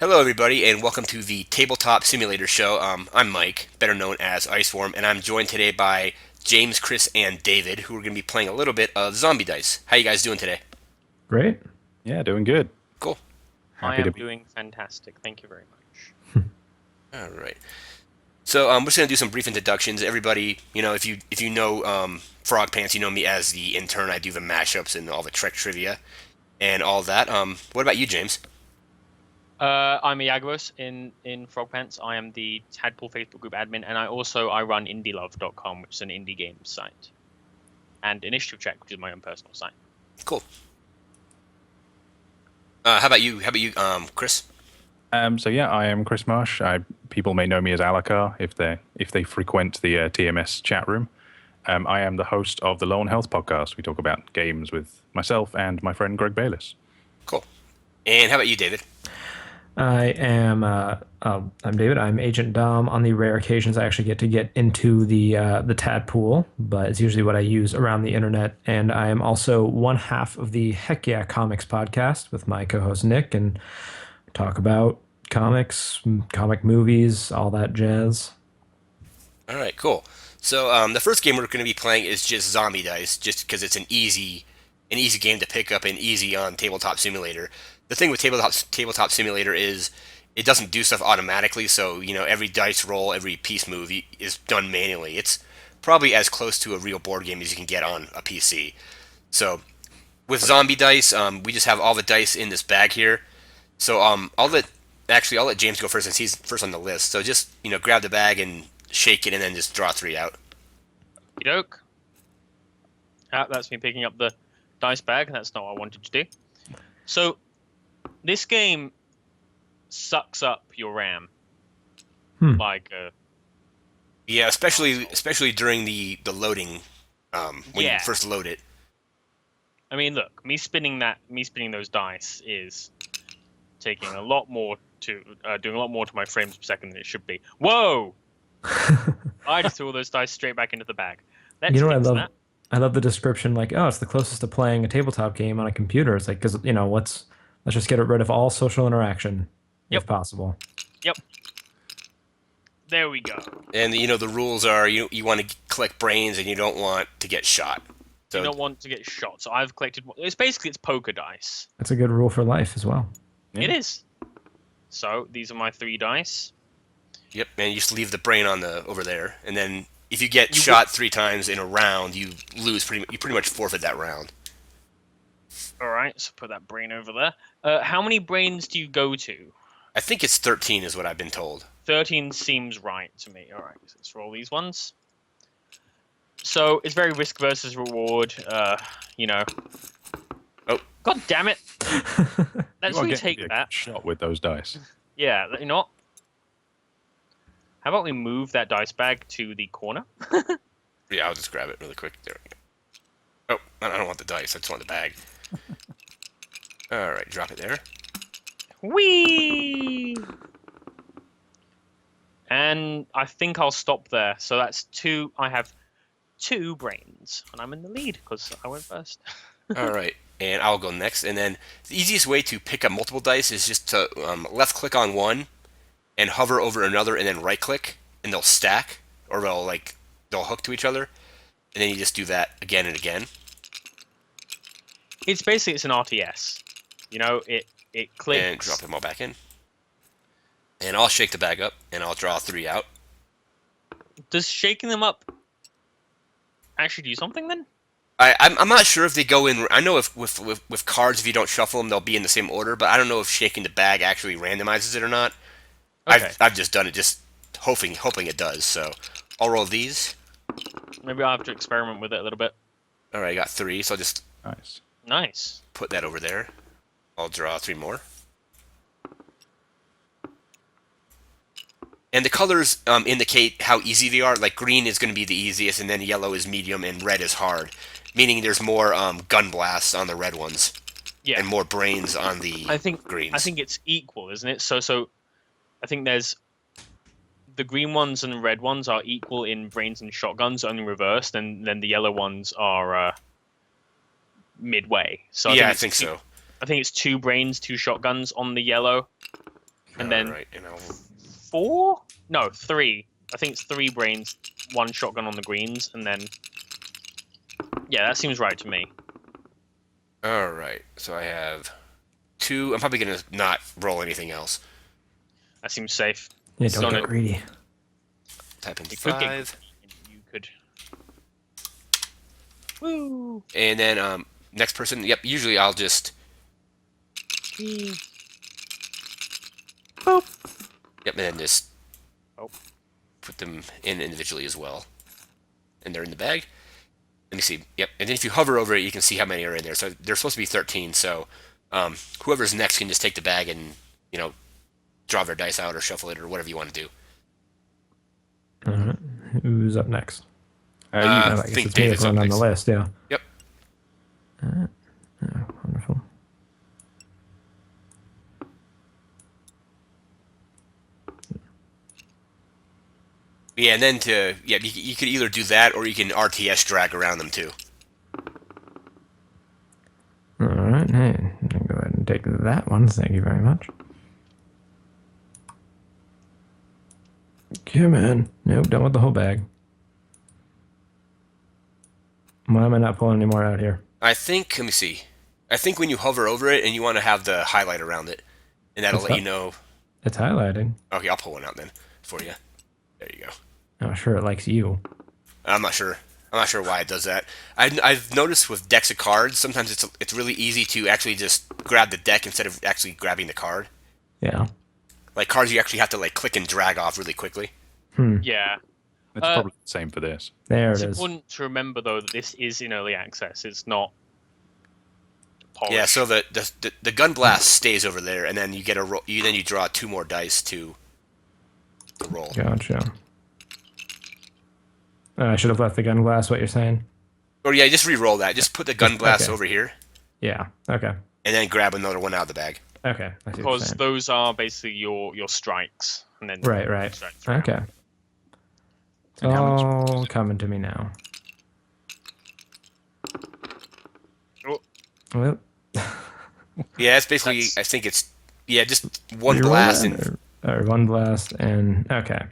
Hello, everybody, and welcome to the Tabletop Simulator show. I'm Mike, better known as Iceworm, and I'm joined today by James, Chris, and David, who are going to be playing a little bit of Zombie Dice. How you guys doing today? Great. Yeah, doing good. Cool. I Happy to am be. doing fantastic. Thank you very much. All right. So we're just going to do some brief introductions. Everybody, if you know Frog Pants, you know me as the intern. I do the mashups and all the Trek trivia and all that. What about you, James? I'm Iagos in Frog Pants. I am the Tadpole Facebook group admin, and I run IndieLove.com, which is an indie games site, and Initiative Check, which is my own personal site. Cool. How about you? Chris? So I am Chris Marsh. People may know me as Alakar if they frequent the TMS chat room. I am the host of the Lone Health podcast. We talk about games with myself and my friend Greg Bayless. Cool. And how about you, David? I'm David. I'm Agent Dom. On the rare occasions I actually get into the Tadpool, but it's usually what I use around the internet. And I am also one half of the Heck Yeah Comics podcast with my co-host Nick, and talk about comics, comic movies, all that jazz. All right, cool. So the first game we're going to be playing is just Zombie Dice, just because it's an easy game to pick up and easy on Tabletop Simulator. The thing with Tabletop Simulator is it doesn't do stuff automatically, so every dice roll, every piece move is done manually. It's probably as close to a real board game as you can get on a PC. So with Zombie Dice, we just have all the dice in this bag here. So I'll let James go first since he's first on the list. So just grab the bag and shake it, and then just draw three out. Doke. That's me picking up the dice bag. That's not what I wanted to do. So, this game sucks up your RAM. Hmm. Yeah, especially during the loading, when you Yeah. first load it. I mean, look, me spinning those dice is taking a lot more doing a lot more to my frames per second than it should be. Whoa! I just threw all those dice straight back into the bag. Let's You know what I fix love? that. I love the description, like, oh, it's the closest to playing a tabletop game on a computer. It's like, because let's just get rid of all social interaction if Yep. possible. Yep. There we go. And the rules are you want to collect brains and you don't want to get shot. So You don't want to get shot. So I've collected. It's poker dice. That's a good rule for life as well. Yeah. It is. So these are my 3 dice. yep, and you just leave the brain on the over there, and then if you get You shot 3 times in a round, you lose. You pretty much forfeit that round. All right. So put that brain over there. How many brains do you go to? I think it's 13 is what I've been told. 13 seems right to me. All right. So let's roll these ones. So it's very risk versus reward. Oh. God damn it! Let's You are getting retake a that. shot with those dice. Yeah. You know what? How about we move that dice bag to the corner? Yeah, I'll just grab it really quick. There we go. Oh, I don't want the dice. I just want the bag. All right, drop it there. Whee! And I think I'll stop there. So that's 2. I have 2 brains, and I'm in the lead because I went first. All right, and I'll go next. And then the easiest way to pick up multiple dice is just to left click on one and hover over another, and then right click, and they'll stack, or they'll hook to each other, and then you just do that again and again. It's an RTS. It clicks. And drop them all back in. And I'll shake the bag up, and I'll draw 3 out. Does shaking them up actually do something then? I'm not sure if they go in. I know if with cards, if you don't shuffle them, they'll be in the same order. But I don't know if shaking the bag actually randomizes it or not. Okay. I've just done it, just hoping it does. So I'll roll these. Maybe I'll have to experiment with it a little bit. All right, I got 3, so I'll just Nice. Nice. put that over there. I'll draw 3 more. And the colors indicate how easy they are. Like green is going to be the easiest, and then yellow is medium, and red is hard. Meaning there's more gun blasts on the red ones, Yeah. and more brains on the greens. I think it's equal, isn't it? So I think there's the green ones and red ones are equal in brains and shotguns, only reversed, and then the yellow ones are midway. So I think so. I think it's 2 brains, 2 shotguns on the yellow. And then Alright, and I'll... 4? No, 3. I think it's 3 brains, 1 shotgun on the greens, and then... Yeah, that seems right to me. Alright, so I have 2. I'm probably going to not roll anything else. That seems safe. Yeah, So don't no- get greedy. Type in You could get 5. You could. Woo! And then, next person, yep, usually I'll just... Boop. Yep, and then just Oh. put them in individually as well. And they're in the bag. Let me see. Yep, and then if you hover over it, you can see how many are in there. So there's supposed to be 13, so whoever's next can just take the bag and, you know, draw their dice out or shuffle it or whatever you want to do. All right. Who's up next? You, I guess think it's me David's on up the next. list, yeah. Yep. Oh, wonderful. Yeah, and then you could either do that or you can RTS drag around them too. All right. Hey, I'm gonna go ahead and take that one. Thank you very much. Come on. Nope, don't want the whole bag. Why am I not pulling any more out here? I think, let me see. I think when you hover over it and you want to have the highlight around it, and that'll What's let you that? know. It's highlighted. Okay, I'll pull one out then for you. There you go. I'm sure it likes you. I'm not sure. I'm not sure why it does that. I've noticed with decks of cards, sometimes it's really easy to actually just grab the deck instead of actually grabbing the card. Yeah. Like cards, you actually have to like click and drag off really quickly. Yeah. it's probably the same for this. There It's it is. important to remember, though, that this is in early access. It's not polished. Yeah. So the gun blast stays over there, and then you get a roll. Then you draw 2 more dice to roll. Gotcha. I should have left the gun glass, what you're saying? Or yeah, just re-roll that. Just put the gun blast Okay. over here, Yeah. Okay. and then grab another one out of the bag. Okay. I see what you're Because saying. those are basically your strikes. And then Right. strikes around. Okay. It's And how much- all coming to me now. Oh. Well, Yeah, it's basically. That's- I think it's just one reroll blast that, and or one blast and okay.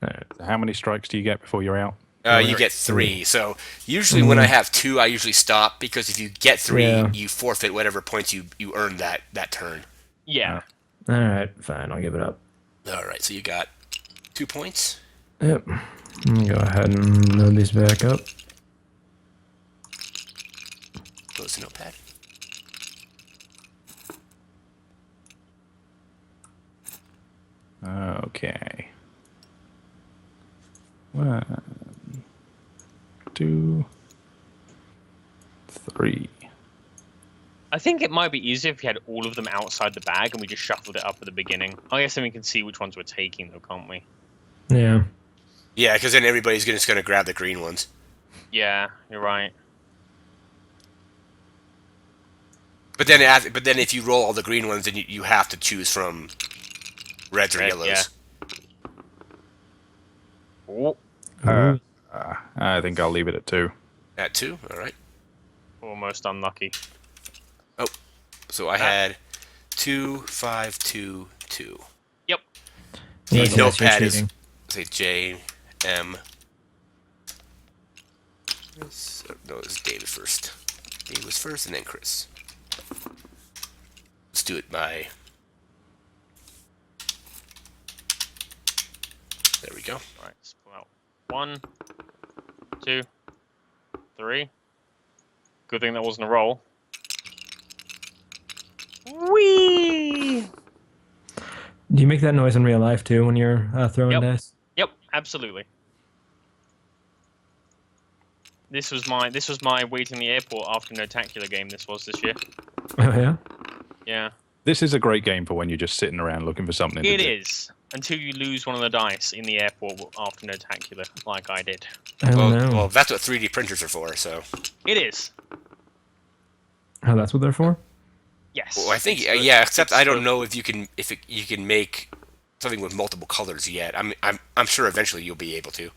All right. How many strikes do you get before you're out? you get 3. So usually when I have 2, I usually stop because if you get 3, Yeah. you forfeit whatever points you earned that turn. Yeah. All right. Fine. I'll give it up. All right, so you got 2 points. Yep. Let me go ahead and load these back up. Close the notepad. Okay. 1, 2, 3. I think it might be easier if you had all of them outside the bag and we just shuffled it up at the beginning. I guess then we can see which ones we're taking, though, can't we? Yeah. Yeah, because then everybody's just going to grab the green ones. Yeah, you're right. But then if you roll all the green ones, then you have to choose from reds or Red, yellows. yeah. Oh, Ooh. I think I'll leave it at 2. At 2, all right. almost unlucky. So I had 2, 5, 2, 2. Yep. The Yes, notepad you're is cheating. say J M. No, it's David first. David was first, and then Chris. Let's do it by. There we go. All right, let's pull out 1, 2, 3. Good thing that wasn't a roll. Whee! Do you make that noise in real life too when you're throwing Yep. dice? Yep, absolutely. This was my waiting in the airport after Notacular game. This year. Oh yeah. Yeah, This is a great game for when you're just sitting around looking for something to it do. is until you lose one of the dice in the airport after Notacular, like I did. I don't know. Well, that's what 3D printers are for. So, It is. Oh, that's what they're for? Yes. well, I think It's the- yeah. Except it's I don't the- know if you can make something with multiple colors yet. I'm sure eventually you'll be able to.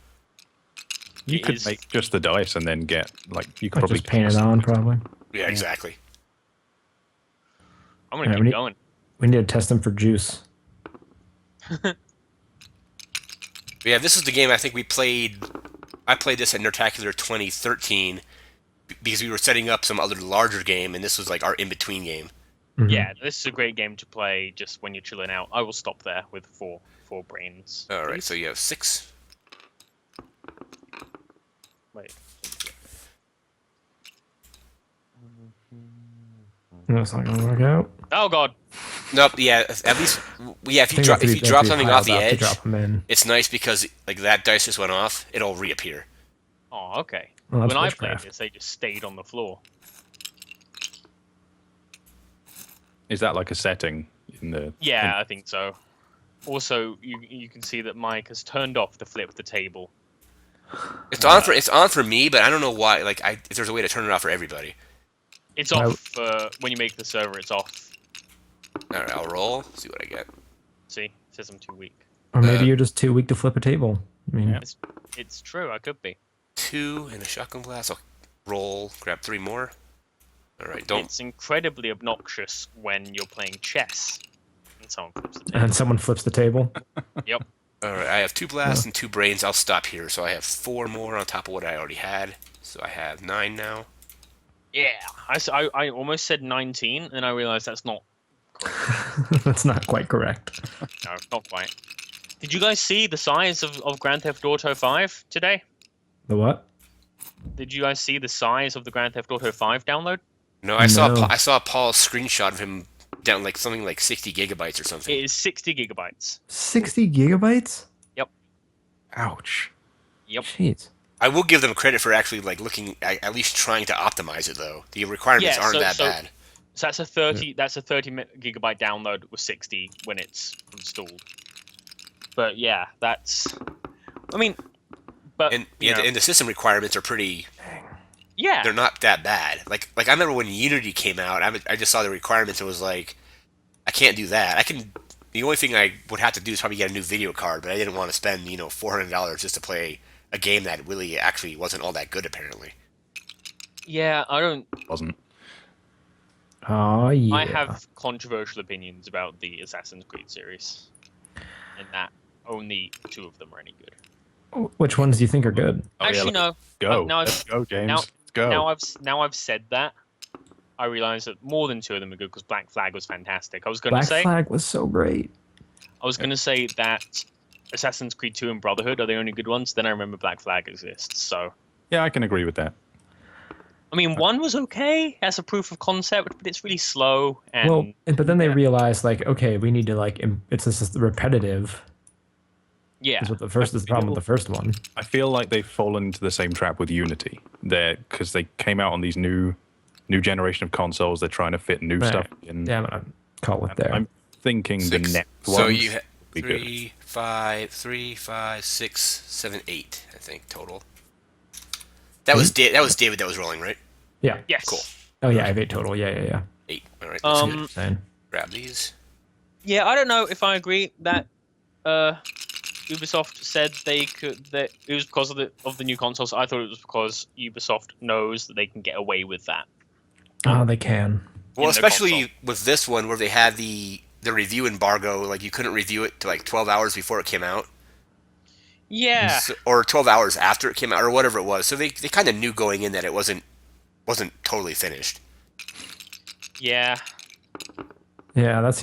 You It could is- make just the dice and then get you could Like probably just paint it on, probably. Yeah, exactly. I'm gonna Yeah, keep we need- going. We need to test them for juice. Yeah, this is the game I think we played. I played this at Nerdtacular 2013 because we were setting up some other larger game, and this was like our in-between game. Mhm. Yeah, this is a great game to play just when you're chilling out. I will stop there with four brains. All right, please. so you have 6. Wait. That's not gonna work out. Oh god. Nope. Yeah, at least yeah. If I you think drop they have to be something off piled the up to edge, drop them in. it's nice because like that dice just went off. It'll reappear. Oh, okay. Well, that's When I played witchcraft. this, they just stayed on the floor. Is that like a setting in the? Yeah, I think so. Also, you can see that Mike has turned off the flip the table. It's on for me, but I don't know why. Like, if there's a way to turn it off for everybody. It's I- off when you make the server. It's off. All right, I'll roll. See what I get. See, it says I'm too weak. Or maybe Uh, you're just too weak to flip a table. I mean, Yeah. It's true. I could be. 2 and a shotgun blast. I'll roll. Grab 3 more. All right, don't. It's incredibly obnoxious when you're playing chess and someone flips the table. and someone flips the table. Yep. All right, I have 2 blasts and 2 brains. I'll stop here. So I have 4 more on top of what I already had. So I have 9 now. Yeah. I almost said 19, and I realized that's not That's not quite correct. no, not quite. Did you guys see the size of Grand Theft Auto 5 today? The what? Did you guys see the size of the Grand Theft Auto 5 download? No, I No. saw Paul's screenshot of him down like something like 60 gigabytes or something. It is 60 gigabytes. 60 gigabytes? Ouch. Yep. Jeez. I will give them credit for actually like looking at least trying to optimize it though. The requirements Yeah, aren't so- that so- bad. So that's a 30 gigabyte download with 60 when it's installed. But yeah, that's I mean but And you yeah, know, and the system requirements are pretty. yeah. They're not that bad. Like I remember when Unity came out, I just saw the requirements and was like, I can't do that. I can. The only thing I would have to do is probably get a new video card, but I didn't want to spend $400 just to play a game that really actually wasn't all that good apparently. Yeah, I don't Wasn't. Oh, yeah. I have controversial opinions about the Assassin's Creed series. And that only 2 of them are any good. Which ones do you think are good? Oh, yeah, Actually, no. Go. Now Let's go, James. now- Let's go. Now I've said that. I realize that more than 2 of them are good because Black Flag was fantastic. I was going to Black say Flag was so great. that Assassin's Creed 2 and Brotherhood are the only good ones. Then I remember Black Flag exists. So Yeah, I can agree with that. I mean, 1 was okay as a proof of concept, but it's really slow. And Well, but then they yeah. realized, like, okay, we need to, like, it's just repetitive. yeah, Is what the first is the problem with the first one. I feel like they've fallen into the same trap with Unity. Because they came out on these new generation of consoles. They're trying to fit new Right. stuff in. Yeah, I'm gonna call it there. I'm thinking the 6. next So ones you have will be good. 3, 5, 6, 7, 8. I think total. That was that was David that was rolling, right? Yeah. yes, Cool. Oh yeah, I have 8 total. Yeah. 8. All right. Let's See what Um, you're saying. grab these. yeah. I don't know if I agree that Ubisoft said that it was because of the new consoles. I thought it was because Ubisoft knows that they can get away with that. Oh, they can. Well, in the especially console. with this one where they had the review embargo, like you couldn't review it to like 12 hours before it came out, Yeah, or 12 hours after it came out, or whatever it was. So they kind of knew going in that it wasn't totally finished. yeah. Yeah, that's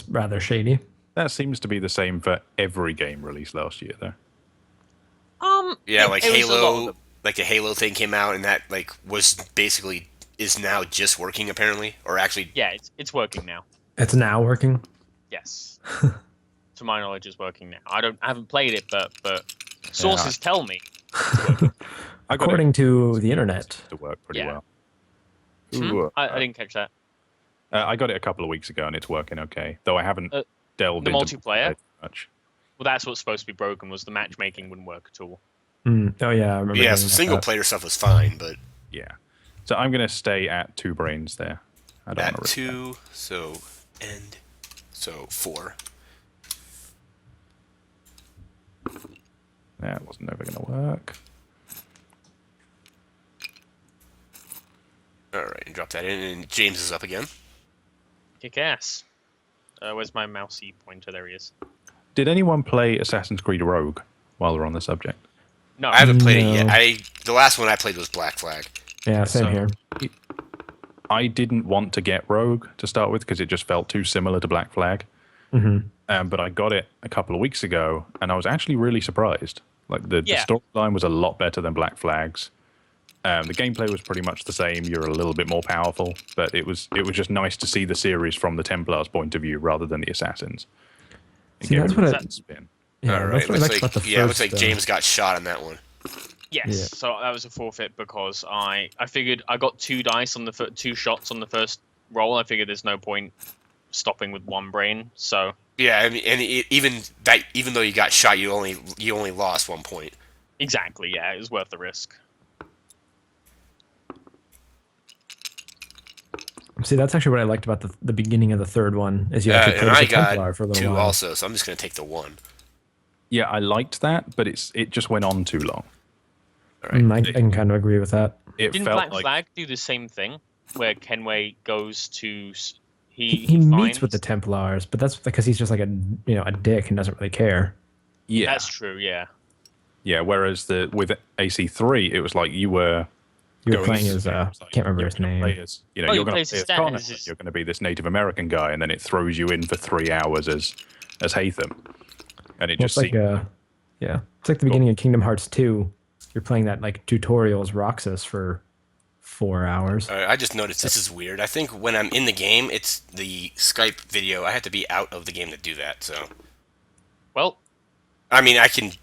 rather shady. That seems to be the same for every game released last year, though. Yeah, it- like it was a lot of Halo, them. like the Halo thing came out, and that like was basically is now just working apparently, or actually, Yeah, it's working now. It's now working. Yes, to my knowledge, it's working now. I haven't played it, but sources tell me. I got According to the it internet. to work pretty Yeah. well. Ooh, I didn't catch that. I got it a couple of weeks ago and it's working okay. Though I haven't delved the into multiplayer? it much. Well, that's what's supposed to be broken. Was the matchmaking wouldn't work at all. Oh yeah, I remember. yeah. hearing So about single that. player stuff was fine, but Yeah. So I'm gonna stay at 2 brains there. I don't at want to 2, so 4. That wasn't ever gonna work. All right, and drop that in, and James is up again. Kick ass. Where's my mousey pointer? There he is. Did anyone play Assassin's Creed Rogue while we're on the subject? No. I haven't played it No. yet. The last one I played was Black Flag. Yeah, same So- here. I didn't want to get Rogue to start with because it just felt too similar to Black Flag. But I got it a couple of weeks ago, and I was actually really surprised. Like the storyline was a lot better than Black Flag's. The gameplay was pretty much the same. You're a little bit more powerful, but it was just nice to see the series from the Templars' point of view rather than the Assassins. It See, gave that's it a what different spin. Yeah, All right. that's what I Looks like like, about the yeah, it looks first, like James got shot on that one. Yes. Yeah. So that was a forfeit because I figured I got 2 dice on the 2 shots on the first roll. I figured there's no point stopping with 1 brain. So Yeah, I mean, and even though you got shot, you only lost 1 point. exactly, yeah, it was worth the risk. See, that's actually what I liked about the beginning of the third one, is you actually And played as I a Templar got for a little 2 while. also, so I'm just gonna take the 1. Yeah, I liked that, but it just went on too long. All right. I can kind of agree with that. It Didn't felt Black like Flag do the same thing, where Kenway goes to He meets with the Templars, but that's because he's just like a dick and doesn't really care. yeah, That's true, yeah. yeah. Whereas with AC3, it was like you were You're going playing into as the game, it's like, can't remember you're his gonna name. play as, Oh, you're you going play to as play as Stan, Connor, as his- you're going to be this Native American guy, and then it throws you in for 3 hours as Hatham, and it Well, just it's like seemed it's like the beginning of Kingdom Hearts 2. You're playing that like tutorials Roxas for 4 hours. All right, I just noticed this is weird. I think when I'm in the game, it's the Skype video. I have to be out of the game to do that. So, Well, I mean, I think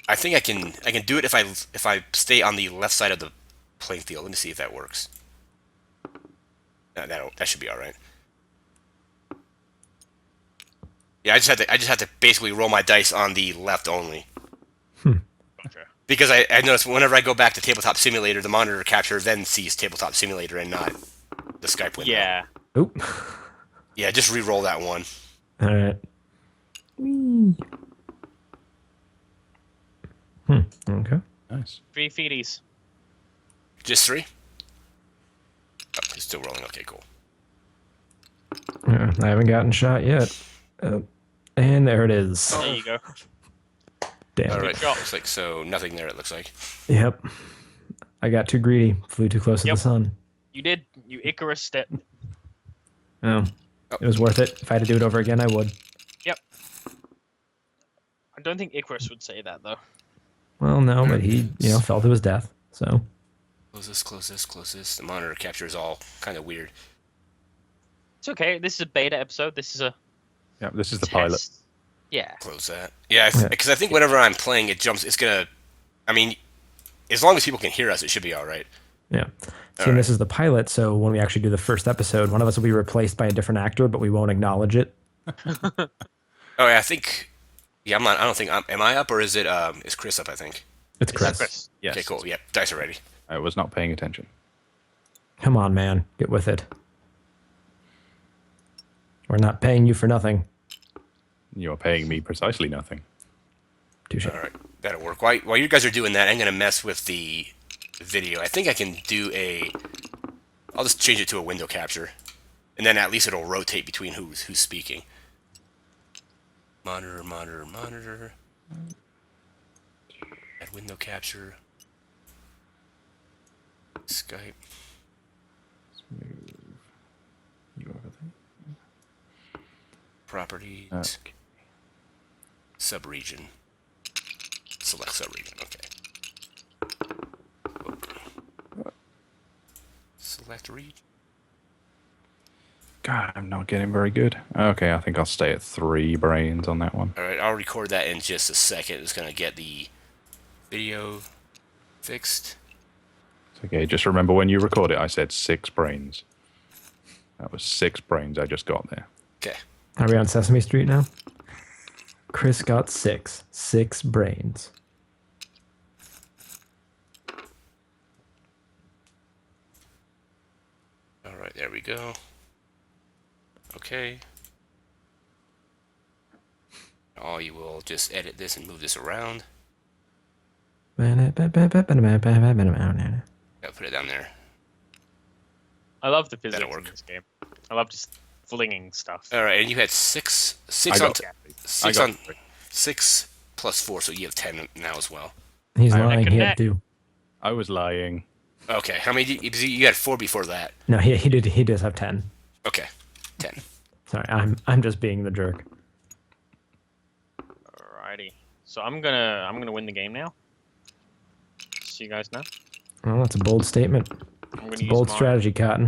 I can do it if I stay on the left side of the playing field. Let me see if that works. That should be all right. Yeah, I just have to basically roll my dice on the left only. gotcha. Because I noticed whenever I go back to Tabletop Simulator, the monitor capture then sees Tabletop Simulator and not the Skype window. Yeah. Oop. Yeah, just re-roll that one. All right. Whee. Okay. nice. 3 feeties. Just 3? Oh, it's still rolling. Okay, cool. I haven't gotten shot yet. And there it is. There you go. Damn. All right. shot. Looks like so nothing there. It looks like. Yep. I got too greedy. Flew too close to Yep. the sun. You did. You Icarus step. Oh. It was worth it. If I had to do it over again, I would. Yep. I don't think Icarus would say that, though. Well, no, but he, fell to his death. So. Close this. Close this. Close this. The monitor capture is all kind of weird. It's okay. This is a beta episode. This is a Yeah, this is the test. pilot. Yeah. Close that. Yeah, because I think whenever I'm playing, it jumps. It's gonna. I mean, as long as people can hear us, it should be all right. Yeah. See, and this is the pilot, so when we actually do the first episode, one of us will be replaced by a different actor, but we won't acknowledge it. Oh, yeah, I think. Yeah, I'm not. I don't think. Am I up or is it? Is Chris up? I think. It's Is that Chris. Chris? Yes. Okay, cool. Yeah, dice are ready. I was not paying attention. Come on, man. Get with it. We're not paying you for nothing. You are paying me precisely nothing. Touche. All right, that'll work. While you guys are doing that, I'm gonna mess with the video. I think I can do a. I'll just change it to a window capture, and then at least it'll rotate between who's speaking. Monitor, monitor, monitor. Add window capture. Skype. You over Properties. there? Okay. Subregion. Select subregion. Okay. Select region. God, I'm not getting very good. Okay, I think I'll stay at 3 brains on that one. All right, I'll record that in just a second. Just gonna get the video fixed. It's okay, just remember when you record it, I said 6 brains. That was 6 brains I just got there. Okay. Are we on Sesame Street now? Chris got 6. 6 brains. All right, there we go. Okay. Oh, you will just edit this and move this around. Yeah, put it down there. I love the physics work. in this game. I love just flinging stuff. All right, and you had six I on got, I six got on 6 plus 4, so you have 10 now as well. He's I lying. He had connect. 2. I was lying. Okay, how many? You had 4 before that. No, he did. He does have 10. Okay, 10. Sorry, I'm just being the jerk. Alrighty. So I'm gonna win the game now. See you guys now. Well, that's a bold statement. I'm gonna It's a use bold my strategy, Cotton.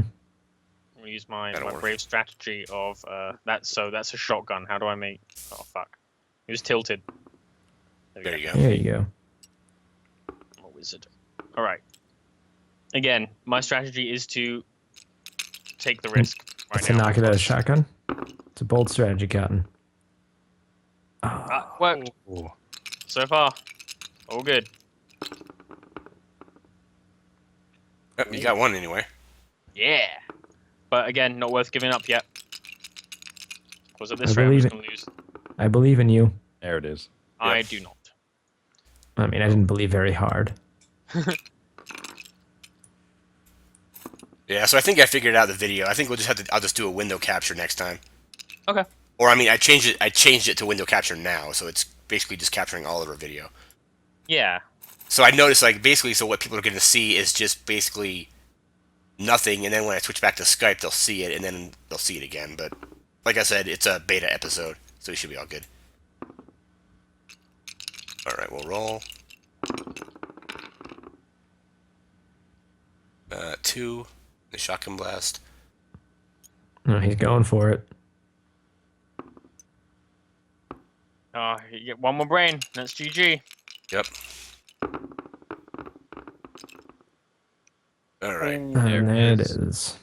I'm gonna use my That'll work. brave strategy of that's a shotgun. How do I make? Oh fuck! It was tilted. There you go. There you go. I'm a wizard. All right. Again, my strategy is to take the risk right To now. knock it out of shotgun. It's a bold strategy, Cotton. Worked Oh. so far. All good. Oh, you got 1 anyway. Yeah. But again, not worth giving up yet. Because at this I rate, I'm believe just it. gonna lose. I believe in you. There it is. I do not. I mean, I didn't believe very hard. Yeah, so I think I figured out the video. I think we'll just have to. I'll just do a window capture next time. Okay. Or I mean, I changed it to window capture now, so it's basically just capturing all of our video. Yeah. So I noticed, like, basically, so what people are going to see is just basically nothing, and then when I switch back to Skype, they'll see it, and then they'll see it again. But like I said, it's a beta episode, so it should be all good. All right, we'll roll. 2, the shotgun blast. No, he's going for it. You get one more brain. That's GG. Yep. All right. And there it is.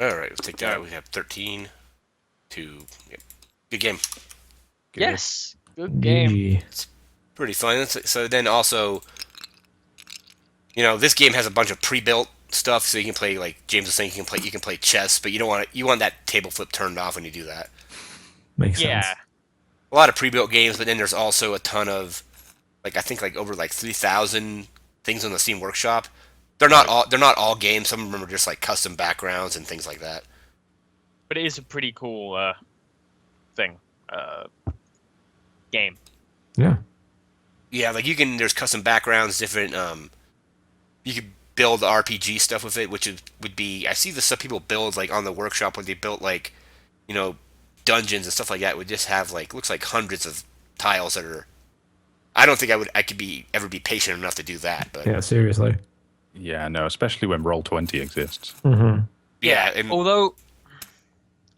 All right, let's take that. We have 13 to. Yep. Good game. Good. Yes. Good game. GG. Pretty fun. So then also, this game has a bunch of pre-built stuff, so you can play, like James was saying, you can play chess, but you want that table flip turned off when you do that. Makes Yeah. sense. A lot of pre-built games, but then there's also a ton of, I think over 3,000 things on the Steam Workshop. They're not all games. Some of them are just like custom backgrounds and things like that. But it is a pretty cool thing. Game. Yeah. Yeah, like there's custom backgrounds, different. You could build RPG stuff with it, which would be. I see some people build like on the workshop when they built like, dungeons and stuff like that. Would just have looks like hundreds of tiles that are. I don't think I could ever be patient enough to do that, but Yeah, seriously. Yeah, no, especially when Roll20 exists. Mm-hmm. yeah, and, Although,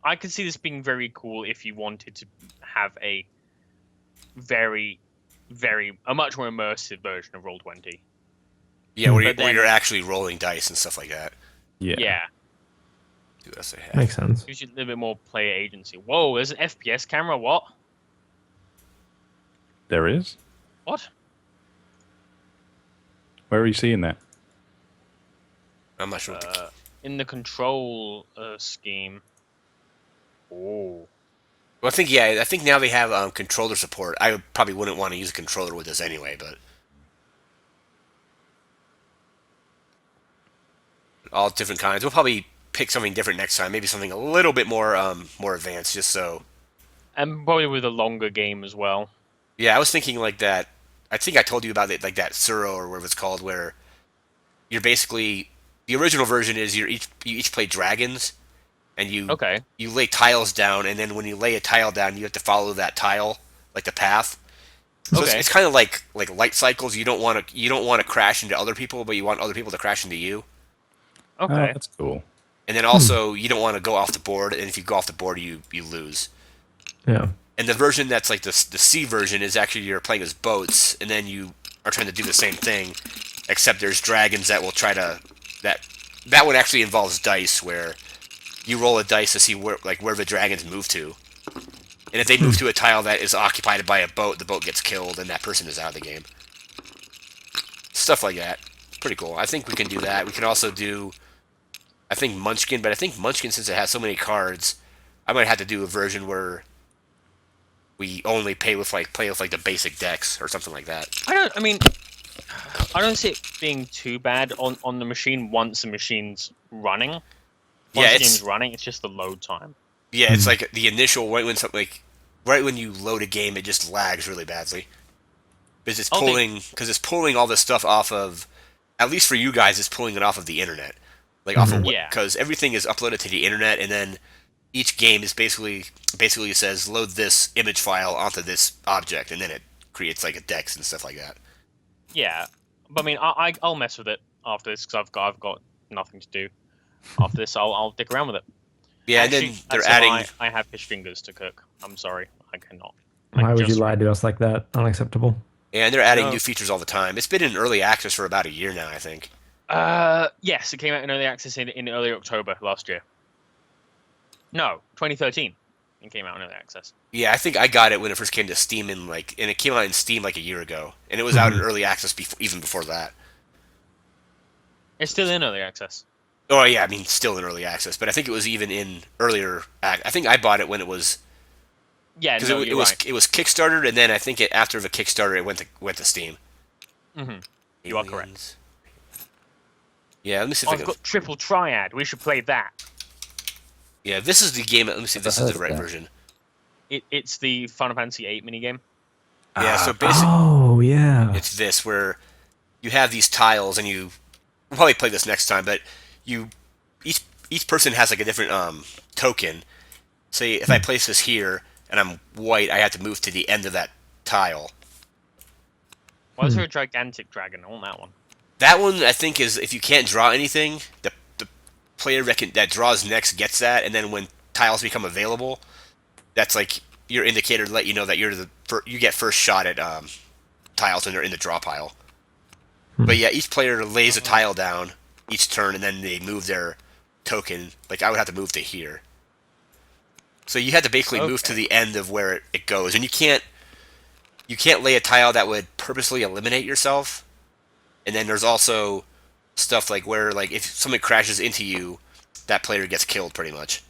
I could see this being very cool if you wanted to have a a much more immersive version of Roll20. yeah, where But then- you're actually rolling dice and stuff like that. Yeah. Yeah. What else I have? Makes sense. Gives you a little bit more player agency. Whoa, there's an FPS camera? What? There is? What? Where are you seeing that? I'm not sure. What the, In the control scheme. Oh. well, I think now they have controller support. I probably wouldn't want to use a controller with this anyway, but all different kinds. We'll probably pick something different next time. Maybe something a little bit more advanced, just so. And probably with a longer game as well. Yeah, I was thinking like that. I think I told you about it, like that Suro or whatever it's called, where you're basically the original version is you each play dragons, and you lay tiles down, and then when you lay a tile down, you have to follow that tile, like the path. So it's kind of like light cycles. You don't want to crash into other people, but you want other people to crash into you. Oh, Okay. that's cool. And then also you don't want to go off the board, and if you go off the board, you lose. Yeah. And the version that's like the C version is actually you're playing as boats, and then you are trying to do the same thing, except there's dragons that will try to that one actually involves dice where you roll a dice to see where the dragons move to, and if they move to a tile that is occupied by a boat, the boat gets killed, and that person is out of the game. Stuff like that, pretty cool. I think we can do that. We can also do, I think Munchkin, but I think Munchkin, since it has so many cards, I might have to do a version where we only play with the basic decks or something like that. I don't see it being too bad on the machine once the machine's running. Once Yeah, the game's running, it's just the load time. Yeah, it's like the initial right when something like right when you load a game, it just lags really badly Oh, they, because it's pulling all this stuff off of, at least for you guys, it's pulling it off of the internet, like off of Mhm. yeah, because everything is uploaded to the internet, and then each game is basically says load this image file onto this object, and then it creates like a dex and stuff like that. yeah. But I mean, I'll mess with it after this because I've got nothing to do after this. I'll dick around with it. Yeah, and then Actually, they're that's a adding lie. I have fish fingers to cook. I'm sorry, I cannot. Why would you just lie to us like that? Unacceptable. and they're adding No. new features all the time. It's been in early access for about a year now, I think. Yes, it came out in early access in early October last year. No, 2013. It came out in early access. Yeah, I think I got it when it first came to Steam and it came out in Steam like a year ago, and it was out in early access even before that. It's still in early access. Oh yeah, I mean still in early access, but I think it was even in earlier. I think I bought it when it was Yeah, because no, it you're was right. it was Kickstarter, and then I think after the Kickstarter it went to Steam. Hmm. You are correct. Aliens. Yeah, let me see if I I've can. got Triple Triad. We should play that. Yeah, this is the game. Let me see if this is heard the of right that. version. It's the Final Fantasy VIII minigame. Yeah, so basically Oh yeah. it's this where you have these tiles, and we'll probably play this next time, but you each person has like a different token. Say if I place this here and I'm white, I have to move to the end of that tile. Why is there a gigantic dragon? I want that one. That one I think is if you can't draw anything, the player that draws next gets that, and then when tiles become available, that's like your indicator to let you know that you get first shot at tiles when they're in the draw pile. But yeah, each player lays a tile down each turn, and then they move their token. Like I would have to move to here. So you had to basically move to Okay. the end of where it goes, and you can't lay a tile that would purposely eliminate yourself. And then there's also stuff like where like if something crashes into you, that player gets killed pretty much.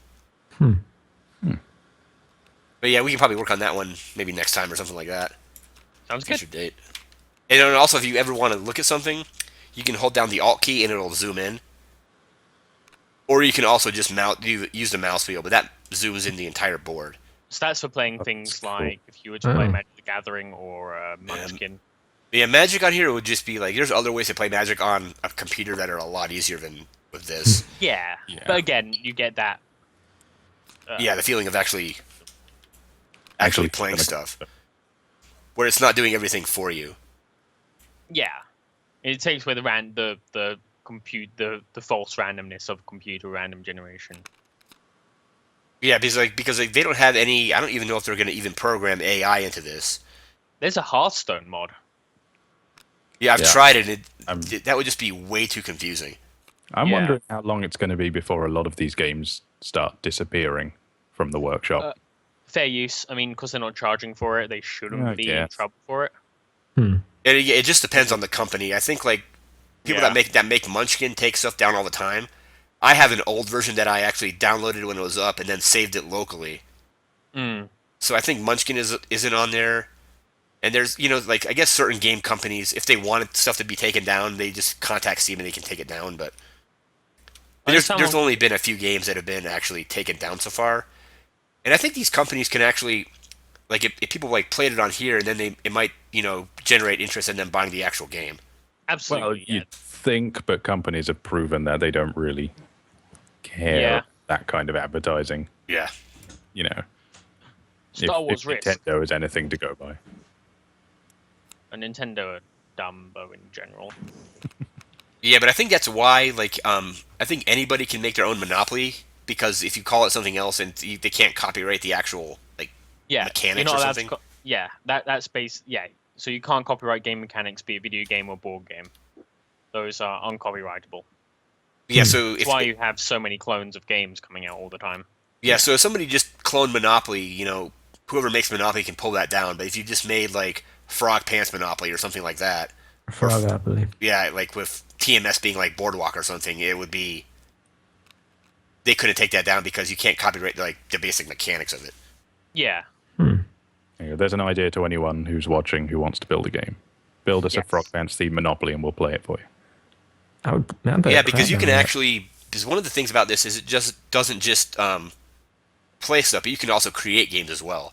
Hmm. But yeah, we can probably work on that one maybe next time or something like that. Sounds good. Future date. And then also, if you ever want to look at something, you can hold down the Alt key and it'll zoom in. Or you can also just use the mouse wheel, but that zooms in the entire board. So that's for playing That's things cool. like if you were to play Oh. Magic the Gathering or Munchkin. Yeah, Magic on here would just be like, there's other ways to play Magic on a computer that are a lot easier than with this. Yeah. Yeah. But again, you get that. Yeah, the feeling of actually Actually playing gonna- stuff. Where it's not doing everything for you. Yeah. It takes away the false randomness of computer random generation. Yeah, because they don't have any. I don't even know if they're going to even program AI into this. There's a Hearthstone mod. Yeah, I've Yeah. tried it. I'm- That would just be way too confusing. I'm Yeah. wondering how long it's going to be before a lot of these games start disappearing from the workshop. Fair use. I mean, because they're not charging for it, they shouldn't I be in guess. trouble for it. It just depends on the company. I think like people Yeah. that make Munchkin take stuff down all the time. I have an old version that I actually downloaded when it was up and then saved it locally. Mm. So I think Munchkin isn't on there. And there's like I guess certain game companies, if they wanted stuff to be taken down, they just contact Steam and they can take it down. But there's only been a few games that have been actually taken down so far. And I think these companies can actually, like, if people like played it on here, and then it might generate interest in them buying the actual game. Well, Absolutely. yeah. you'd think, but companies have proven that they don't really care Yeah. that kind of advertising. Yeah. You know, Star if Wars Risk. Nintendo is anything to go by. And Nintendo are Dumbo in general. Yeah, but I think that's why, like, I think anybody can make their own Monopoly because if you call it something else and they can't copyright the actual like Yeah. mechanics you're or not allowed to something. yeah, that's space. Yeah. So you can't copyright game mechanics, be it video game or board game. Those are uncopyrightable. Yeah, so That's if why you have so many clones of games coming out all the time. so if somebody just cloned Monopoly, whoever makes Monopoly can pull that down. But if you just made like Frog Pants Monopoly or something like that, Frog, I believe. yeah, like with TMS being like Boardwalk or something, it would be they couldn't take that down because you can't copyright like the basic mechanics of it. Yeah. Yeah, there's an idea to anyone who's watching who wants to build a game. Build us a Yes. Frog Pants themed Monopoly and we'll play it for you. I bet Yeah, a because crap you out can of that. actually. Because one of the things about this is it just doesn't just play stuff, but you can also create games as well.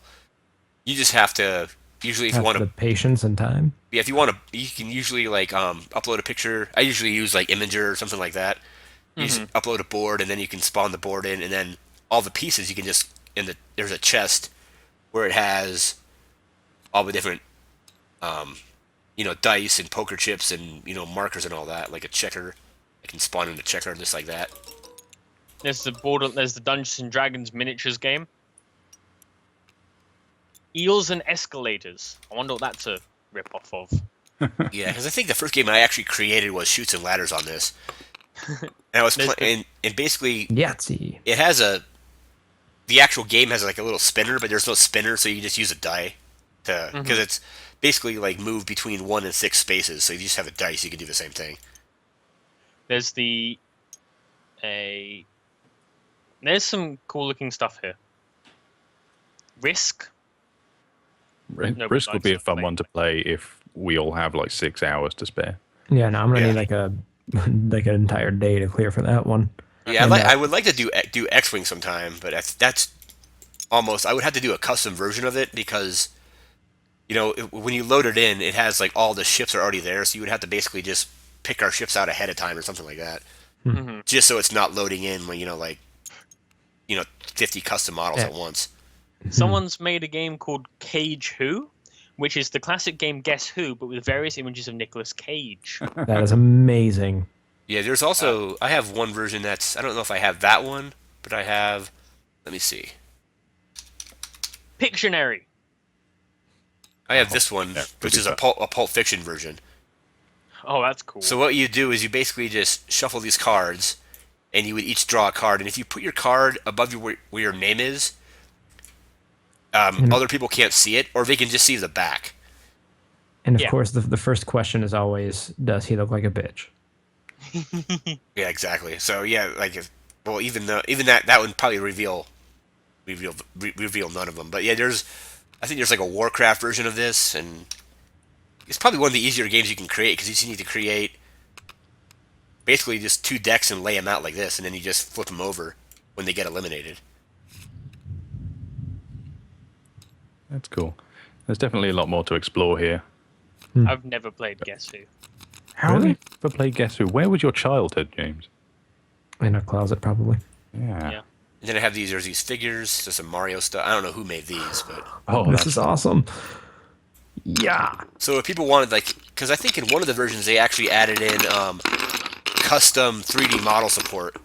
You just have to usually if you Have want the to patience and time. yeah, if you want to you can usually like upload a picture. I usually use like Imager or something like that. You just upload a board and then you can spawn the board in and then all the pieces you can just there's a chest where it has all the different dice and poker chips and markers and all that, like a checker. I can spawn in a checker just like that. There's the Dungeons and Dragons miniatures game. Eels and Escalators. I wonder what that's a rip-off of. Yeah, because I think the first game I actually created was Chutes and Ladders on this. And I was playing, and basically Yahtzee. it has the actual game has like a little spinner, but there's no spinner, so you just use a die because it's basically like move between 1 and 6 spaces. So you just have a dice, you can do the same thing. There's there's some cool looking stuff here. Risk. Nobody Risk would likes be a to fun play. one to play if we all have like 6 hours to spare. Yeah, no, I'm gonna Yeah. need like an entire day to clear for that one. Yeah, And, I would like to do X-wing sometime, but that's almost I would have to do a custom version of it because when you load it in, it has like all the ships are already there, so you would have to basically just pick our ships out ahead of time or something like that, just so it's not loading in when 50 custom models Yeah. at once. Someone's made a game called Cage Who, which is the classic game Guess Who, but with various images of Nicolas Cage. That is amazing. Yeah, there's also I have one version that's I don't know if I have that one, but I have. Let me see. Pictionary. I have this one, yeah, which could is be a Pulp Fiction version. Oh, that's cool. So what you do is you basically just shuffle these cards, and you would each draw a card. And if you put your card above where your name is, other people can't see it, or they can just see the back. And of Yeah. course, the first question is always, does he look like a bitch? Yeah, exactly. So yeah, even that would probably reveal none of them. But yeah, I think there's like a Warcraft version of this, and it's probably one of the easier games you can create because you just need to create basically just 2 decks and lay them out like this, and then you just flip them over when they get eliminated. That's cool. There's definitely a lot more to explore here. I've never played Guess Who. How Really? have you ever played Guess Who? Where was your childhood, James? In a closet, probably. Yeah. Yeah. And then there's these figures, there's some Mario stuff. I don't know who made these, but Oh, This that's is awesome. Yeah. so if people wanted because I think in one of the versions they actually added in custom 3D model support,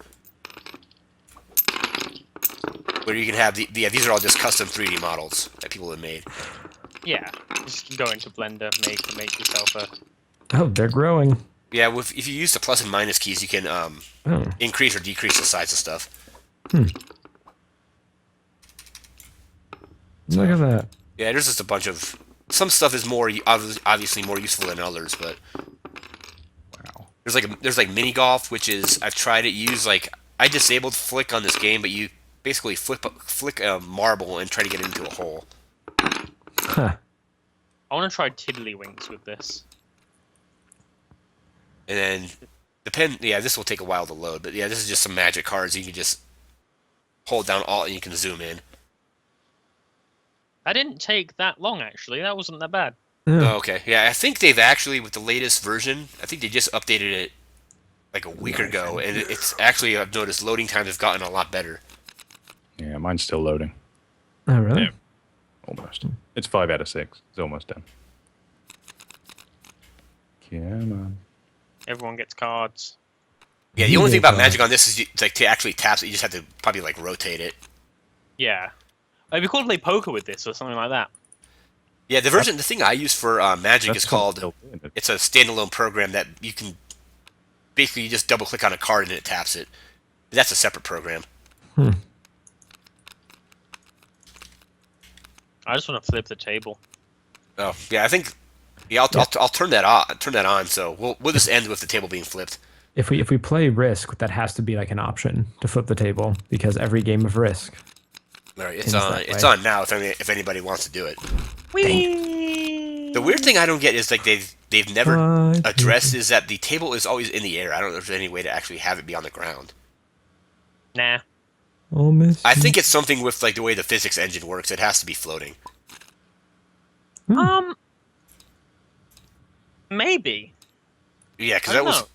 where you can have these are all just custom 3D models that people have made. Yeah. Just go into Blender, make yourself a. Oh, they're growing. Yeah, if you use the plus and minus keys, you can Oh. increase or decrease the size of stuff. Look at that. Yeah, there's just a bunch of some stuff is obviously more useful than others, but wow. there's like mini golf, which is I've tried it. I disabled flick on this game, but you basically flick a marble and try to get it into a hole. Huh. I want to try Tiddlywinks with this. And then this will take a while to load, but yeah, this is just some magic cards. You can just hold down Alt and you can zoom in. That didn't take that long, actually. That wasn't that bad. Yeah. Oh, okay. Yeah, I think they've actually, with the latest version, I think they just updated it like a week ago, and it's actually, I've noticed loading times have gotten a lot better. Yeah, mine's still loading. Oh, really? Yeah. Almost. It's 5 out of 6. It's almost done. Come on. Everyone gets cards. Yeah, the only thing about Magic on this is to actually tap it, you just have to probably rotate it. Yeah. It'd be cool to play poker with this or something like that. Yeah, the thing I use for Magic is called, built in. it's a standalone program that you can, basically you just double click on a card and it taps it. That's a separate program. I just want to flip the table. Oh, yeah, I think, yeah, I'll turn that on, so we'll just end with the table being flipped. If we play Risk, that has to be like an option to flip the table because every game of Risk. All right, Things that it's way. on now if anybody wants to do it. Whee! The weird thing I don't get is they've never What? addressed is that the table is always in the air. I don't know if there's any way to actually have it be on the ground. Nah. Oh, miss. I think it's something with like the way the physics engine works. It has to be floating. Um, maybe. Yeah, because I that don't was. know.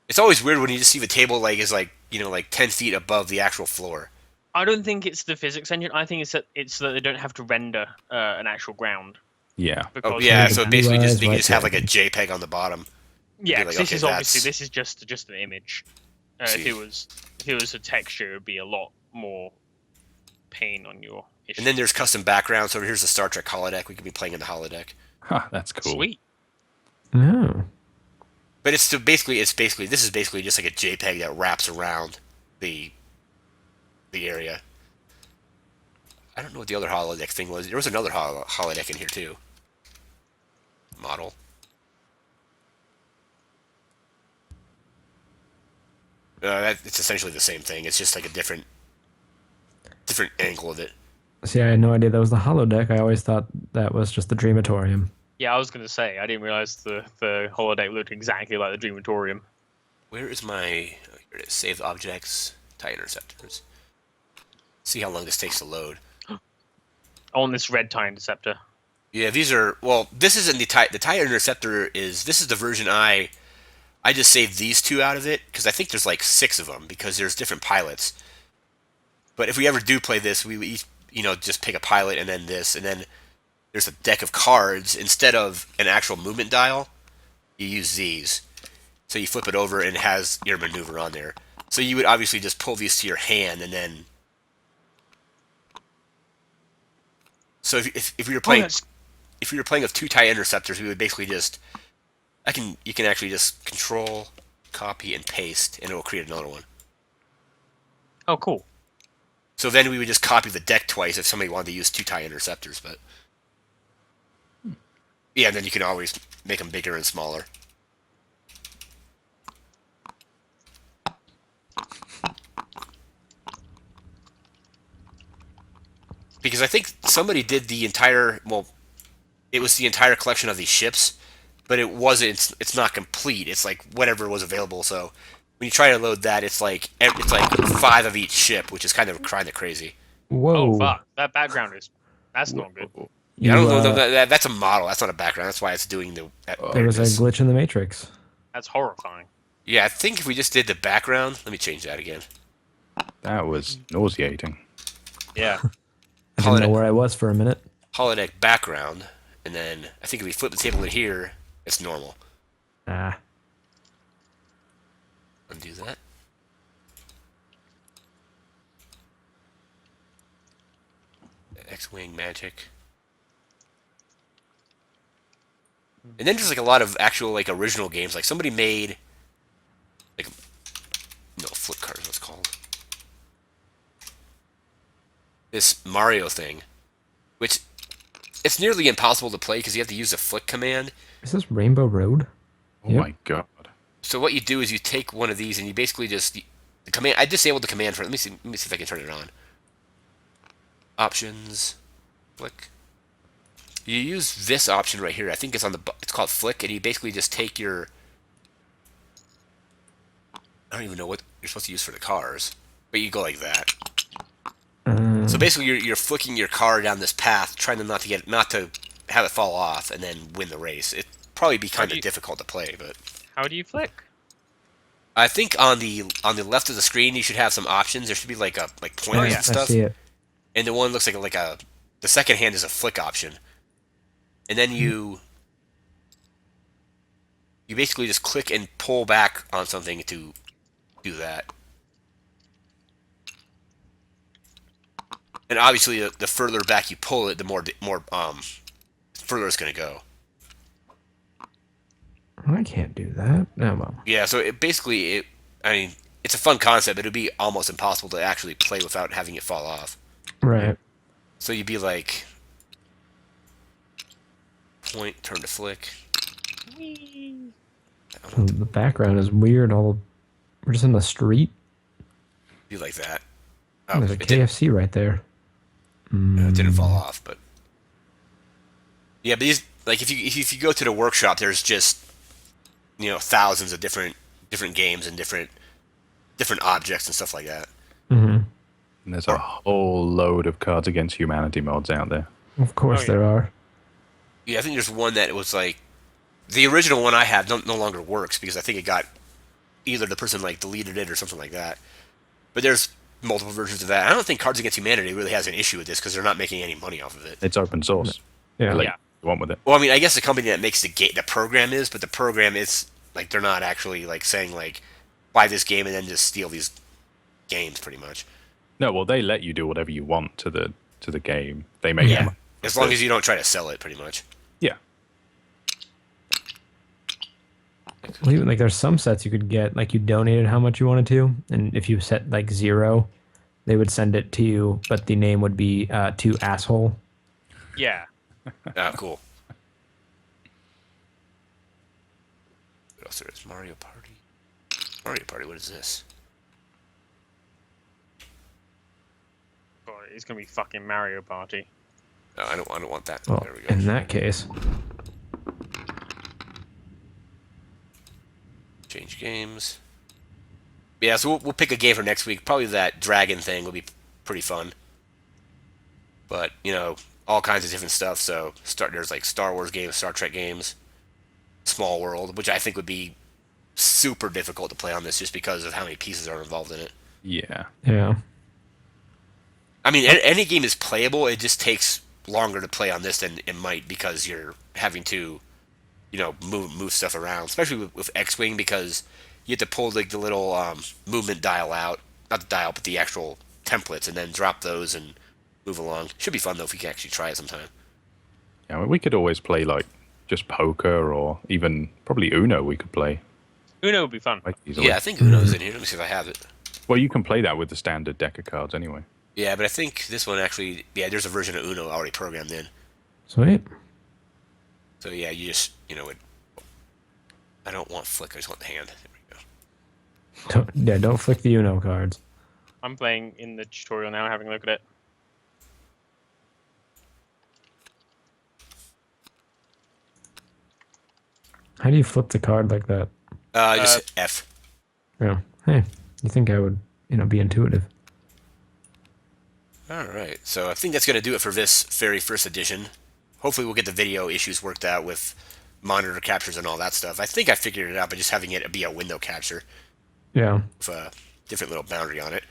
It's always weird when you just see the table like is like like 10 feet above the actual floor. I don't think it's the physics engine. I think it's that they don't have to render an actual ground Yeah. Oh because yeah, There's a so blue basically eyes they can white just have like a dragon. JPEG on the bottom. And yeah, be like, because this okay, is obviously that's just an image. see. If it was a texture, it would be a lot more pain on your issue. And then there's custom backgrounds. So here's the Star Trek holodeck. We could be playing in the holodeck. Huh, that's cool. Sweet. Oh. But it's basically this is basically just like a JPEG that wraps around the area. I don't know what the other holodeck thing was. There was another holodeck in here too. Model. It's essentially the same thing. It's just like a different angle of it. See, I had no idea that was the holodeck. I always thought that was just the Dreamatorium. Yeah, I was gonna say I didn't realize the holodeck looked exactly like the Dreamatorium. Where is my here it is. Save objects, tie interceptors. See how long this takes to load. On this red tie interceptor. Yeah, these are this isn't the tie interceptor is this is the version I just saved these two out of it because I think there's like 6 of them because there's different pilots. But if we ever do play this, we would each, just pick a pilot and then this, and then there's a deck of cards. Instead of an actual movement dial, you use these. So you flip it over and it has your maneuver on there. So you would obviously just pull these to your hand and then. So if we were playing if we were playing with 2 tie interceptors, we would basically just you can actually just control, copy, and paste, and it will create another one. Oh, cool. So then we would just copy the deck twice if somebody wanted to use 2 tie interceptors, but yeah, and then you can always make them bigger and smaller. Because I think somebody did the entire it was the entire collection of these ships, but it wasn't. It's not complete. It's like whatever was available. So when you try to load that, it's like 5 of each ship, which is kind of crazy. Whoa. Oh fuck, that's not good. Yeah, I don't know. You, That's a model. That's not a background. That's why it's doing the. there was a glitch in the Matrix. That's horrifying. Yeah, I think if we just did the background, let me change that again. That was nauseating. Yeah. I didn't know Holodeck, where I was for a minute. holodeck background, and then I think if we flip the table in here, it's normal. Ah. Undo that. X-Wing magic. And then there's like a lot of actual like original games. Like somebody made like flip card is what it's called. This Mario thing, which it's nearly impossible to play because you have to use the flick command. Is this Rainbow Road? Oh Yep. my god. So what you do is you take one of these and you basically just the command. I disabled the command for. Let me see. Let me see if I can turn it on. Options, flick. You use this option right here. I think it's on the. It's called flick, and you basically just take your. I don't even know what you're supposed to use for the cars, but you go like that. So basically, you're flicking your car down this path, trying to not to have it fall off, and then win the race. It'd probably be kind of difficult to play, but. How do you flick? I think on the left of the screen you should have some options. There should be like pointers yeah. and stuff. I see it. And the one looks like the second hand is a flick option. And then you basically just click and pull back on something to do that. And obviously the further back you pull it, the more further it's going to go. I can't do that. Oh, well. Yeah, so I mean, it's a fun concept, but it'd be almost impossible to actually play without having it fall off. Right. So you'd be like, point, turn to flick. The background is weird. We're just in the street. Be like that. There's a KFC right there. It didn't fall off, but yeah. But these, like, if you go to the workshop, there's just thousands of different games and different objects and stuff like that. Mm-hmm. And there's a whole load of Cards Against Humanity mods out there. Of course Oh, yeah. there are. Yeah, I think there's one that was like the original one I have no longer works because I think it got either the person like deleted it or something like that. But there's multiple versions of that. I don't think Cards Against Humanity really has an issue with this because they're not making any money off of it. It's open source. Yeah. Like, Yeah. you want with it. Well, I mean, I guess the company that makes the program is, but the program is like they're not actually like saying like buy this game and then just steal these games pretty much. No, well, they let you do whatever you want to the game. They make Yeah, them. as long as you don't try to sell it, pretty much. Yeah. Well, even like there's some sets you could get, like you donated how much you wanted to, and if you set like 0, they would send it to you, but the name would be to asshole. Yeah. Ah, cool. What else there is? Mario Party. Mario Party. What is this? God, it's gonna be fucking Mario Party. No, I don't want that. Well, There we go. in that case, Change games. Yeah, so we'll pick a game for next week. Probably that dragon thing will be pretty fun. But all kinds of different stuff. So there's like Star Wars games, Star Trek games, Small World, which I think would be super difficult to play on this just because of how many pieces are involved in it. Yeah. yeah. I mean, any game is playable. It just takes longer to play on this than it might because you're having to, move stuff around, especially with X-Wing because you have to pull like the little movement dial out, not the dial, but the actual templates, and then drop those and move along. Should be fun though if you can actually try it sometime. Yeah, well, we could always play like just poker or even probably Uno. We could play Uno would be fun. quite easily. Yeah, I think Uno's in here. Let me see if I have it. Well, you can play that with the standard deck of cards anyway. Yeah, but I think this one actually, there's a version of Uno already programmed in. Sweet. So yeah, you just, I don't want flick, I just want the hand. There we go. Don't flick the Uno cards. I'm playing in the tutorial now, having a look at it. How do you flip the card like that? Just hit F. Yeah. Hey, you think I would, be intuitive? All right, so I think that's going to do it for this very first edition. Hopefully we'll get the video issues worked out with monitor captures and all that stuff. I think I figured it out by just having it be a window capture Yeah. with a different little boundary on it.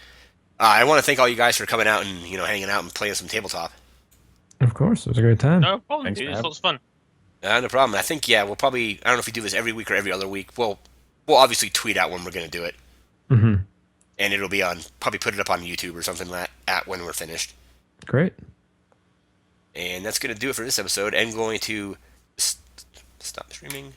I want to thank all you guys for coming out and, hanging out and playing some tabletop. Of course, it was a great time. No problem, Thanks, dude. man. It's lots of fun. No problem. I think, we'll probably, I don't know if we do this every week or every other week. We'll obviously tweet out when we're going to do it. Mm-hmm. And it'll be probably put it up on YouTube or something at when we're finished. Great. And that's going to do it for this episode. I'm going to stop streaming.